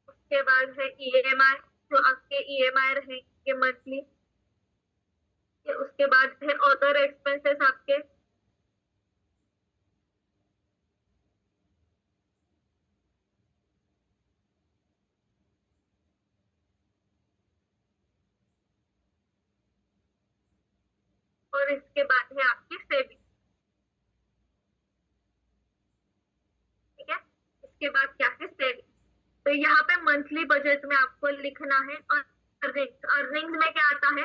उसके बाद है ईएमआई, जो आपके ईएमआई रहेंगे मंथली। उसके बाद है अदर एक्सपेंसेस आपके। और इसके बाद है आपकी सेविंग, ठीक है। इसके बाद क्या है, सेविंग। तो यहाँ पे मंथली बजट में आपको लिखना है अर्निंग्स। अर्निंग्स में क्या आता है,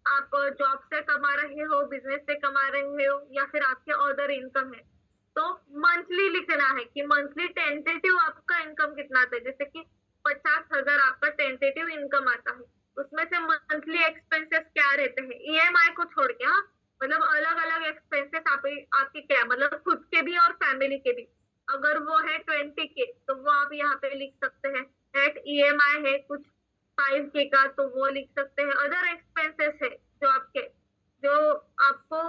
आप जॉब से कमा रहे हो, बिजनेस से कमा रहे हो, या फिर आपके अदर इनकम है, तो मंथली लिखना है कि मंथली टेंटेटिव आपका इनकम कितना आता है। जैसे कि 50,000 आपका टेंटेटिव इनकम आता है, उसमें से मंथली एक्सपेंसेस क्या रहते हैं, ईएमआई को छोड़ के, हाँ। मतलब अलग अलग एक्सपेंसेस आपके क्या, मतलब खुद के भी और फैमिली के भी। अगर वो है 20K तो वो आप यहाँ पे लिख सकते हैं। नेट ईएमआई है कुछ 5K का, तो वो लिख सकते हैं। अदर एक्सपेंसेस है जो आपके, जो आपको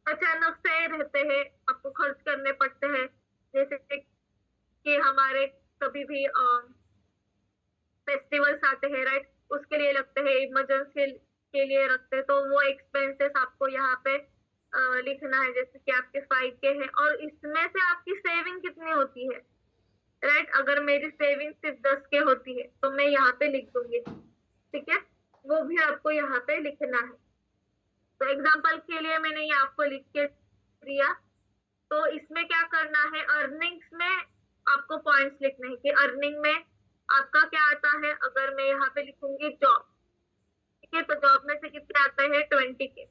अचानक से रहते हैं, आपको खर्च करने पड़ते हैं। जैसे कि हमारे कभी भी फेस्टिवल्स आते हैं, राइट, उसके लिए लगते हैं, इमरजेंसी के लिए रखते हैं, तो वो एक्सपेंसेस आपको यहाँ पे लिखना है। जैसे कि आपके 5K है और इसमें से आपकी सेविंग कितनी होती है, राइट। अगर मेरी सेविंग सिर्फ 10K होती है तो मैं यहाँ पे लिख दूंगी, ठीक है। वो भी आपको यहाँ पे लिखना है। तो एग्जाम्पल के लिए मैंने ये आपको लिख के दिया। तो इसमें क्या करना है, अर्निंग्स में आपको पॉइंट्स लिखने हैं कि अर्निंग में आपका क्या आता है। अगर मैं यहाँ पे लिखूंगी जॉब, ठीक है, तो जॉब में से कितने आता है, 20K,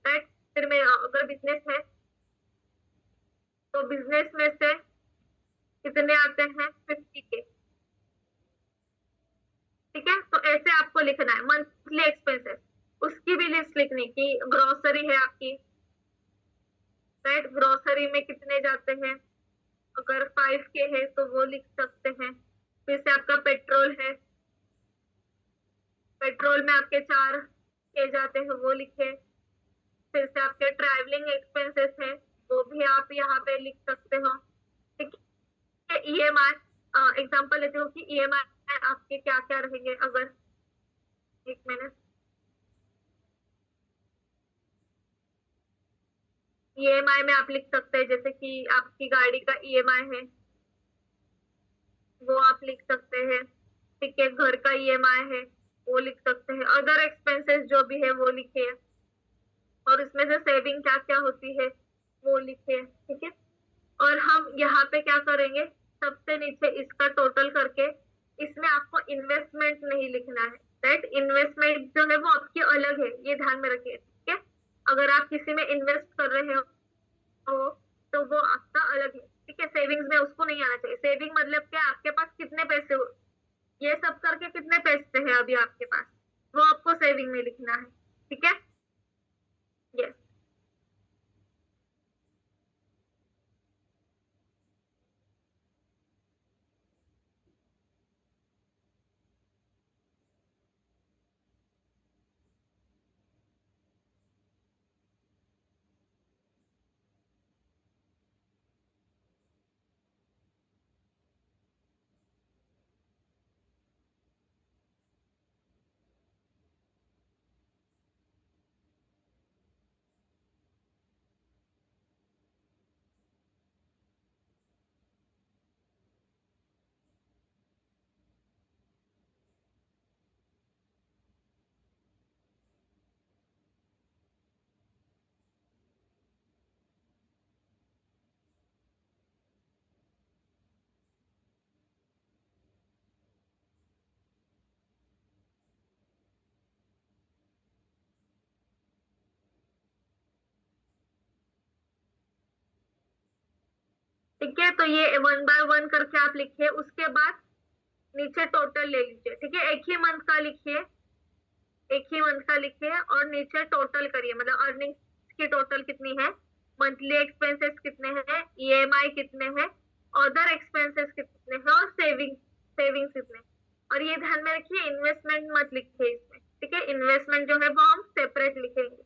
राइट। फिर मैं अगर बिजनेस है तो बिजनेस में से कितने आते हैं, 50K, ठीक है। तो ऐसे आपको लिखना है मंथली एक्सपेंसेस। उसकी भी लिस्ट लिखनी कि ग्रोसरी है आपकी, राइट, ग्रोसरी में कितने जाते हैं। अगर 5K है तो वो लिख सकते हैं। फिर से आपका पेट्रोल है, पेट्रोल में आपके 4K जाते हैं, वो लिखे। फिर से आपके ट्रैवलिंग एक्सपेंसेस है, वो भी आप यहाँ पे लिख सकते हो, ठीक है। ईएमआई एग्जांपल लेते हो कि ईएमआई आपके क्या क्या रहेंगे। अगर एक मिनट, ईएमआई में आप लिख सकते हैं, जैसे कि आपकी गाड़ी का ईएमआई है, वो आप लिख सकते हैं, ठीक है। घर का ईएमआई है, वो लिख सकते हैं। अदर एक्सपेंसेस जो भी है वो लिखे, और इसमें से सेविंग क्या क्या होती है वो लिखे, ठीक है। और हम यहाँ पे क्या करेंगे, सबसे नीचे इसका टोटल करके, इसमें आपको इन्वेस्टमेंट नहीं लिखना है, राइट। इन्वेस्टमेंट जो है वो आपकी अलग है, ये ध्यान में रखिए, ठीक है। अगर आप किसी में इन्वेस्ट कर रहे हो तो वो आपका अलग है, ठीक है। सेविंग्स में उसको नहीं आना चाहिए। सेविंग मतलब क्या, आपके पास कितने पैसे हो, ये सब करके कितने पैसे हैं अभी आपके पास, वो आपको सेविंग में लिखना है, ठीक है। यस। ठीक है, तो ये 1 बाय 1 करके आप लिखिए। उसके बाद नीचे टोटल ले लीजिए। ठीक है, एक ही मंथ का लिखिए, एक ही मंथ का लिखिए और नीचे टोटल करिए, मतलब अर्निंग्स की टोटल कितनी है, मंथली एक्सपेंसेस कितने हैं, ईएमआई कितने हैं, अदर एक्सपेंसेस कितने हैं और सेविंग्स कितने हैं। और ये ध्यान में रखिए, इन्वेस्टमेंट मत लिखिए इसमें। ठीक है, इन्वेस्टमेंट जो है वो हम सेपरेट लिखेंगे।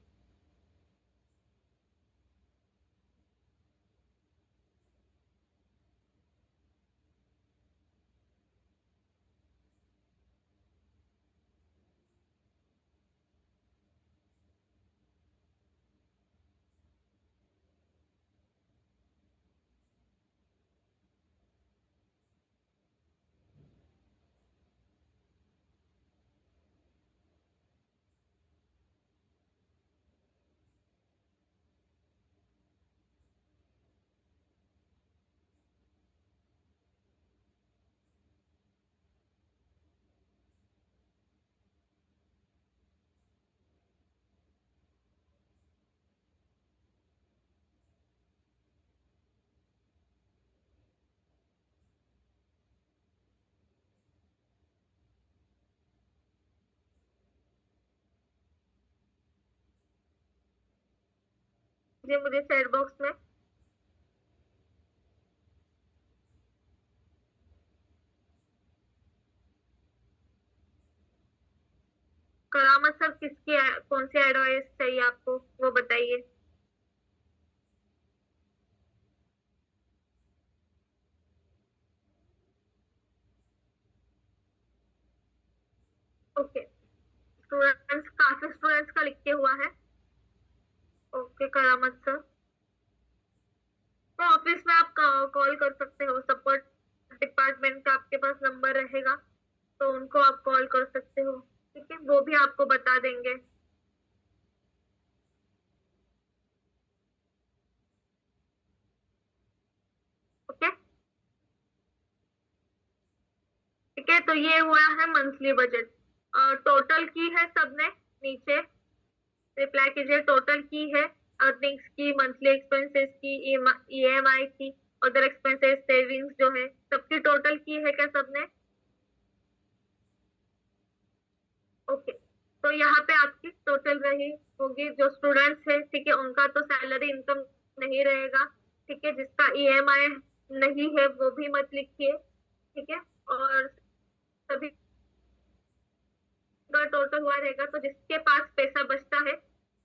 ये मुझे चैट बॉक्स में। करामत सर, कौन सी एडवाइस चाहिए आपको, वो बताइए। ओके, स्टूडेंट्स, काफी स्टूडेंट्स का लिख के हुआ है। ओके करामत सर, तो ऑफिस में आप कॉल कर सकते हो, सपोर्ट डिपार्टमेंट का आपके पास नंबर रहेगा, तो उनको आप कॉल कर सकते हो। ठीक है, वो भी आपको बता देंगे। ओके, ठीक है, तो ये हुआ है मंथली बजट। टोटल की है सबने, नीचे रिप्लाई कीजिए। टोटल की है अर्निंग्स की, मंथली एक्सपेंसेस की, ईएमआई की, अदर एक्सपेंसेस, सेविंग्स जो है सबकी टोटल की है क्या सबने? ओके, तो यहाँ पे आपकी टोटल रही होगी। जो स्टूडेंट्स है, ठीक है, उनका तो सैलरी इनकम नहीं रहेगा। ठीक है, जिसका ईएमआई नहीं है वो भी मत लिखिए। ठीक है, और सभी का टोटल हुआ रहेगा, तो जिसके पास पैसा बचता है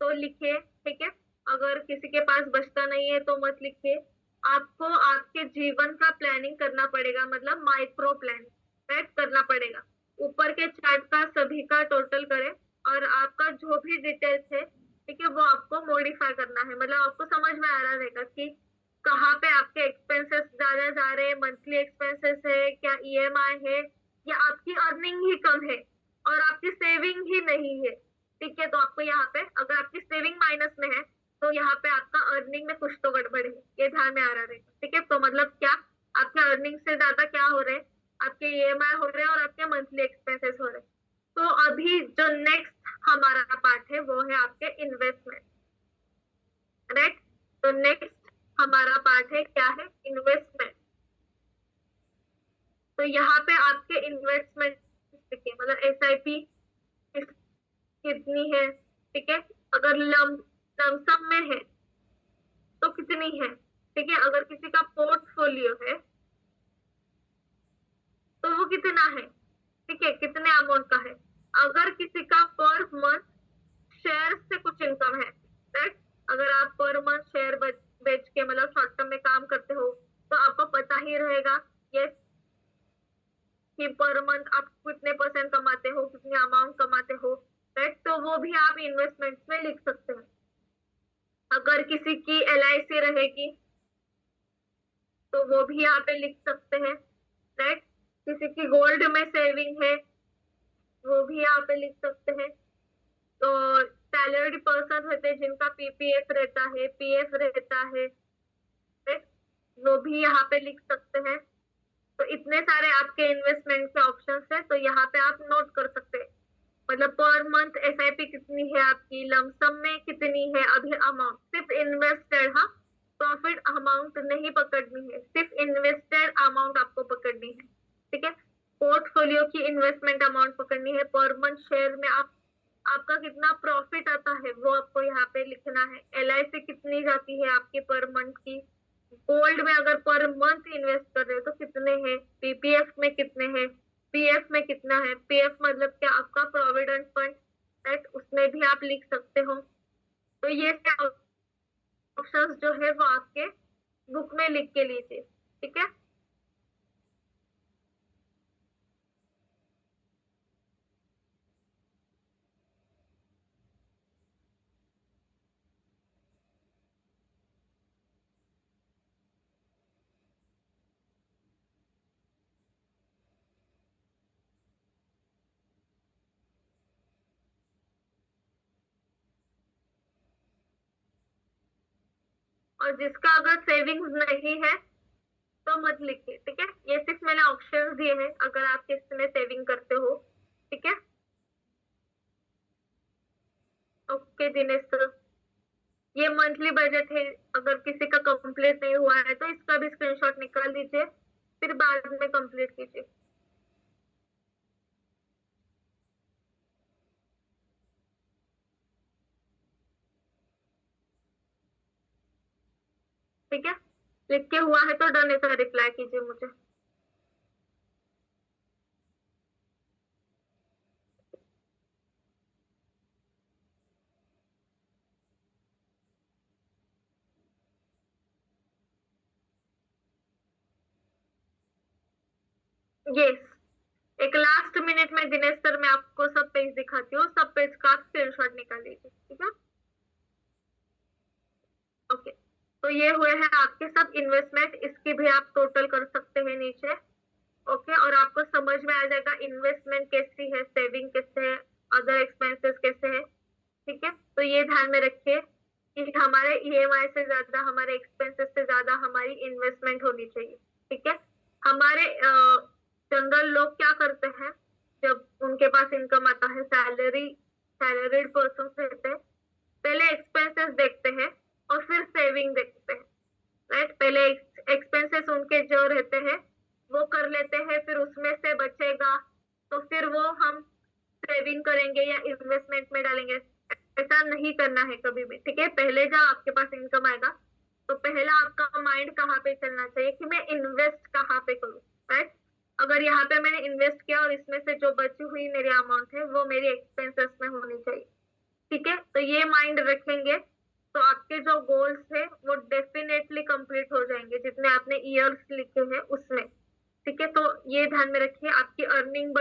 तो लिखिए। ठीक है, अगर किसी के पास बचता नहीं है तो मत लिखिए। आपको आपके जीवन का प्लानिंग करना पड़ेगा, मतलब माइक्रो प्लान राइट करना पड़ेगा। ऊपर के चार्ट का सभी का टोटल करें और आपका जो भी डिटेल्स है, ठीक है, वो आपको मॉडिफाई करना है। मतलब आपको समझ में आ रहा रहेगा कि कहाँ पे आपके एक्सपेंसेस ज्यादा जा रहे हैं, मंथली एक्सपेंसेस है क्या, ईएमआई है, या आपकी अर्निंग ही कम है और आपकी सेविंग ही नहीं है। ठीक है, तो आपको यहाँ पे अगर आपकी सेविंग माइनस में है तो यहाँ पे आपका अर्निंग में कुछ तो गड़बड़ है, ये ध्यान में आ रहा रहेगा। ठीक है, तो मतलब क्या, आपके अर्निंग से ज्यादा क्या हो रहे हैं, आपके ईएमआई हो रहे हैं और आपके मंथली एक्सपेंसेस हो रहे हैं। तो अभी जो नेक्स्ट हमारा पार्ट है वो है आपके इन्वेस्टमेंट, राइट। तो नेक्स्ट हमारा पार्ट है क्या है, इन्वेस्टमेंट। तो यहाँ पे आपके इन्वेस्टमेंट देखिए, मतलब एसआईपी कितनी है। ठीक है, अगर लमसम में है तो कितनी है। ठीक है, अगर किसी का पोर्टफोलियो है तो वो कितना है। ठीक है, कितने अमाउंट का है। अगर किसी का पर मंथ शेयर से कुछ इनकम है, राइट, अगर आप पर मंथ शेयर बेच के मतलब शॉर्ट टर्म में काम करते हो तो आपको पता ही रहेगा ये कि पर मंथ आप कितने परसेंट कमाते हो, कितने अमाउंट कमाते हो, राइट। तो वो भी आप इन्वेस्टमेंट्स में लिख सकते हैं। अगर किसी की एलआईसी रहेगी तो वो भी यहाँ पे लिख सकते हैं, राइट। किसी की गोल्ड में सेविंग है वो भी यहाँ पे लिख सकते हैं। तो सैलरीड पर्सन होते हैं जिनका पीपीएफ रहता है, पीएफ रहता है, right? वो भी यहाँ पे लिख सकते हैं। तो इतने सारे आपके इन्वेस्टमेंट के ऑप्शंस है, तो यहाँ पे आप नोट कर सकते हैं। मतलब पर मंथ एसआईपी कितनी है आपकी, लमसम में कितनी है अभी अमाउंट, सिर्फ इन्वेस्टेड, हाँ। प्रॉफिट अमाउंट नहीं पकड़नी है, सिर्फ इन्वेस्टेड अमाउंट आपको पकड़नी है, ठीक है। पोर्टफोलियो की इन्वेस्टमेंट अमाउंट पकड़नी है। पर मंथ शेयर में आपका कितना प्रॉफिट आता है वो आपको यहाँ पे लिखना है। LIC कितनी जाती है आपकी पर मंथ की। गोल्ड में अगर पर मंथ इन्वेस्ट कर रहे हो तो कितने हैं, PPF में कितने हैं, PF में कितना है। PF मतलब क्या, आपका प्रोविडेंट फंड, राइट, उसमें भी आप लिख सकते हो। तो ये ऑप्शंस जो है वो आपके बुक में लिख के लीजिए, ठीक है। और जिसका अगर सेविंग्स नहीं है तो मत लिखिए, ठीक है। ये सिर्फ मैंने ऑप्शंस दिए हैं अगर आप किसी में सेविंग करते हो, ठीक है। ओके दिनेश सर, ये मंथली बजट है, अगर किसी का कंप्लीट नहीं हुआ है तो इसका भी स्क्रीनशॉट निकाल दीजिए, फिर बाद में कंप्लीट कीजिए। ठीक है, लिख के हुआ है तो डन है तो रिप्लाई कीजिए मुझे। यस, एक लास्ट मिनट में दिनेश सर मैं आपको सब पेज दिखाती हूँ, सब पेज का स्क्रीनशॉट निकाल लीजिए, ठीक है। ओके, तो ये हुए हैं आपके सब इन्वेस्टमेंट, इसकी भी आप टोटल कर सकते हैं नीचे। ओके, और आपको समझ में आ जाएगा इन्वेस्टमेंट कैसी है, सेविंग कैसे है, अदर एक्सपेंसेस कैसे है, ठीक है। तो ये ध्यान में रखिए कि हमारे EMI से ज्यादा, हमारे एक्सपेंसेस से ज्यादा हमारी इन्वेस्टमेंट होनी चाहिए, ठीक है। हमारे जनरल लोग क्या करते हैं, जब उनके पास इनकम आता है, सैलरीड पर्सन रहते हैं, पहले एक्सपेंसेस देखते हैं और फिर सेविंग देखते हैं, राइट। पहले एक्सपेंसेस उनके जो रहते हैं वो कर लेते हैं, फिर उसमें से बचेगा तो फिर वो हम सेविंग करेंगे या इन्वेस्टमेंट में डालेंगे। ऐसा नहीं करना है कभी भी, ठीक है। पहले जब आपके पास इनकम आएगा तो पहला आपका माइंड कहाँ पे चलना चाहिए कि मैं इन्वेस्ट कहाँ पे करूँ, राइट। अगर यहाँ पे मैंने इन्वेस्ट किया और इसमें से जो बची हुई मेरी अमाउंट है वो मेरी एक्सपेंसेस में होनी चाहिए, ठीक है। तो ये माइंड रखेंगे तो आपके जो गोल्स है वो डेफिनेटली कंप्लीट हो जाएंगे, जितने आपने ईयर्स लिखे हैं उसमें, ठीक है। तो ये ध्यान में रखिए, आपकी अर्निंग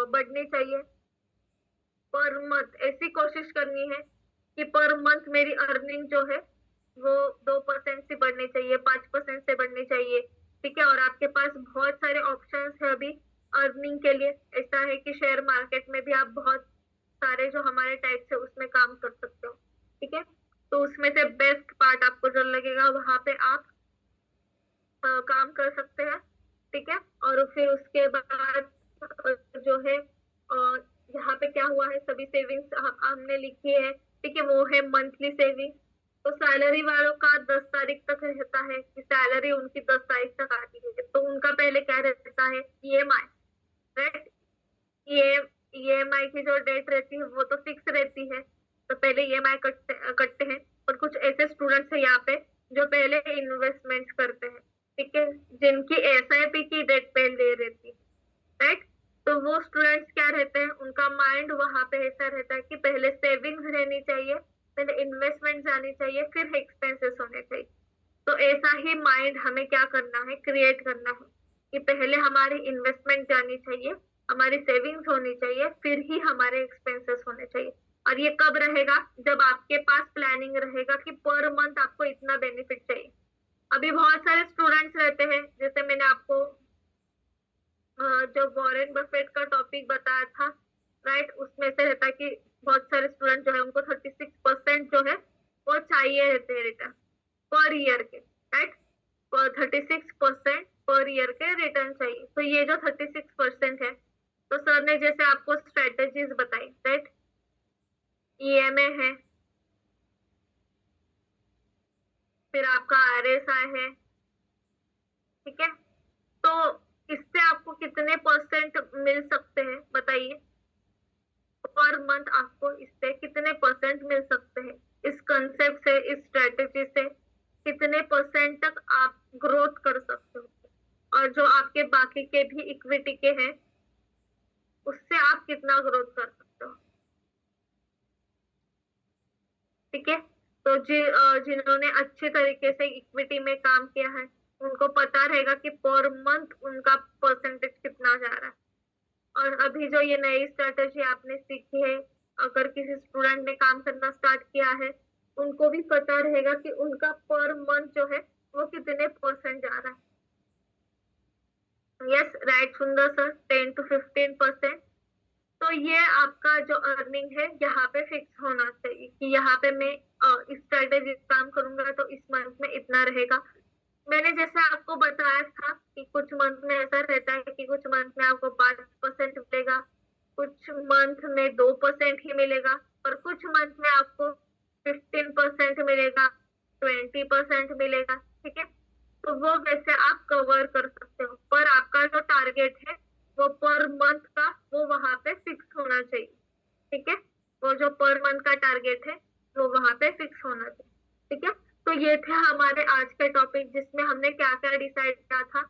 बढ़नी चाहिए पर मंथ। ऐसी कोशिश करनी है कि पर मंथ मेरी अर्निंग जो है वो 2% से बढ़नी चाहिए, 5% से बढ़नी चाहिए, ठीक है। और आपके पास बहुत सारे ऑप्शंस है अभी अर्निंग के लिए। ऐसा है कि शेयर मार्केट में भी आप बहुत सारे जो हमारे टाइप से उसमें काम कर सकते हो, ठीक है। तो उसमें से बेस्ट पार्ट आपको जो लगेगा वहां पे आप काम कर सकते हैं, ठीक है। और फिर उसके बाद जो है यहाँ पे क्या हुआ है, सभी सेविंग्स हमने लिखी है, ठीक है। वो है मंथली सेविंग। तो सैलरी वालों का 10 तारीख तक रहता है कि सैलरी उनकी 10 तारीख तक आती है, तो उनका पहले क्या रहता है, EMI, राइट। ये EMI की जो डेट रहती है वो तो फिक्स रहती है, तो पहले EMI कटते हैं। और कुछ ऐसे स्टूडेंट्स हैं यहाँ पे जो पहले इन्वेस्टमेंट करते हैं, ठीक है, जिनकी SIP की डेट पहले रहती है, राइट। तो वो स्टूडेंट्स क्या रहते हैं, उनका माइंड वहां पे ऐसा रहता है कि पहले सेविंग्स रहनी चाहिए, पहले इन्वेस्टमेंट जानी चाहिए, फिर एक्सपेंसेस होने चाहिए। तो ऐसा ही माइंड हमें क्या करना है, क्रिएट करना है कि पहले हमारी इन्वेस्टमेंट जानी चाहिए, हमारी सेविंग्स होनी चाहिए, फिर ही हमारे एक्सपेंसेस होने चाहिए। और ये कब रहेगा, जब आपके पास प्लानिंग रहेगा कि पर मंथ आपको इतना बेनिफिट चाहिए। अभी बहुत सारे स्टूडेंट्स रहते हैं, जैसे मैंने आपको जो वॉरेन बफेट का टॉपिक बताया था, राइट, उसमें से रहता है कि बहुत सारे स्टूडेंट जो है उनको 36% जो है वो चाहिए रहते हैं रिटर्न पर ईयर के, राइट। 36% पर ईयर के रिटर्न चाहिए। तो ये जो 36% है, तो सर ने जैसे आपको स्ट्रेटेजीज बताई, राइट, EMA है, फिर आपका RSI है, ठीक है। तो इससे आपको कितने परसेंट मिल सकते हैं बताइए, पर मंथ आपको इससे कितने परसेंट मिल सकते हैं, इस कंसेप्ट से, इस स्ट्रेटेजी से कितने परसेंट तक आप ग्रोथ कर सकते हो, और जो आपके बाकी के भी इक्विटी के हैं उससे आप कितना ग्रोथ कर सकते हो, ठीक है। तो जिन्होंने अच्छे तरीके से इक्विटी में काम किया है उनको पता रहेगा कि पर मंथ उनका परसेंटेज कितना जा रहा है। और अभी जो ये नई स्ट्रेटेजी आपने सीखी है, अगर किसी स्टूडेंट ने काम करना स्टार्ट किया है उनको भी पता रहेगा कि उनका पर मंथ जो है वो कितने परसेंट जा रहा है। यस राइट सुंदर सर, 10 to 15%। तो ये आपका जो अर्निंग है यहाँ पे फिक्स होना चाहिए कि यहाँ पे मैं इस स्ट्रेटेजी काम करूंगा तो इस मंथ में इतना रहेगा। मैंने जैसे आपको बताया था कि कुछ मंथ में ऐसा रहता है कि कुछ मंथ में आपको 5% मिलेगा, कुछ मंथ में 2% ही मिलेगा, और कुछ मंथ में आपको 15% मिलेगा, 20% मिलेगा, ठीक है। तो वो वैसे आप कवर कर सकते हो, पर आपका जो टारगेट है वो पर मंथ का वो वहां पे फिक्स होना चाहिए, ठीक है। वो जो पर मंथ का टारगेट है वो वहां पे फिक्स होना चाहिए, ठीक है। तो ये थे हमारे आज के टॉपिक जिसमें हमने क्या क्या डिसाइड किया था।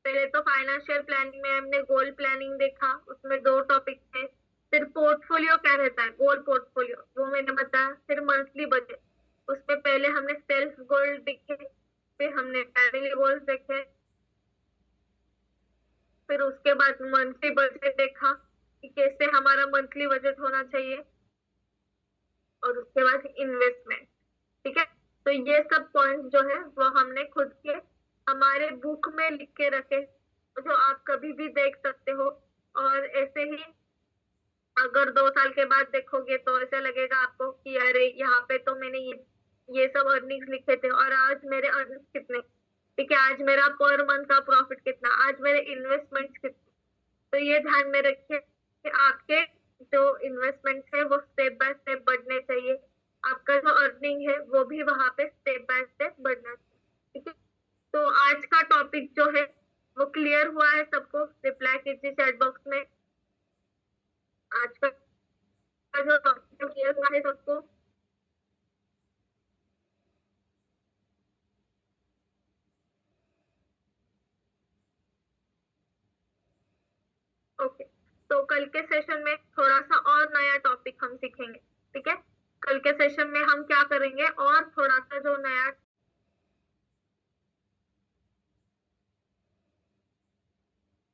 पहले तो फाइनेंशियल प्लानिंग में हमने गोल प्लानिंग देखा, उसमें 2 टॉपिक थे। फिर पोर्टफोलियो क्या रहता है, गोल पोर्टफोलियो वो मैंने बताया। फिर मंथली बजट, उसमें पहले हमने सेल्फ गोल देखे, फिर हमने फैमिली गोल्स देखे, फिर उसके बाद मंथली बजट देखा कि कैसे हमारा मंथली बजट होना चाहिए, और उसके बाद इन्वेस्टमेंट, ठीक है। तो ये सब पॉइंट जो है वो हमने खुद के हमारे बुक में लिख के रखे, जो आप कभी भी देख सकते हो। और ऐसे ही अगर 2 साल के बाद देखोगे तो ऐसा लगेगा आपको कि अरे यहाँ पे तो मैंने ये सब अर्निंग्स लिखे थे और आज मेरे अर्निंग्स कितने, ठीक है, आज मेरा पर मंथ का प्रॉफिट कितना, आज मेरे इन्वेस्टमेंट कितने। तो ये ध्यान में रखिए कि आपके जो इन्वेस्टमेंट है वो स्टेप बाय स्टेप बढ़ने चाहिए, आपका जो अर्निंग है वो भी वहां पे स्टेप बाय स्टेप बढ़ना चाहिए, ठीक है। तो आज का टॉपिक जो है वो क्लियर हुआ है सबको, रिप्लाई कीजिए चैट बॉक्स में। आज का जो टॉपिक क्लियर हुआ है सबको? ओके, तो कल के सेशन में थोड़ा सा और नया टॉपिक हम सीखेंगे, ठीक है। कल के सेशन में हम क्या करेंगे, और थोड़ा सा जो नया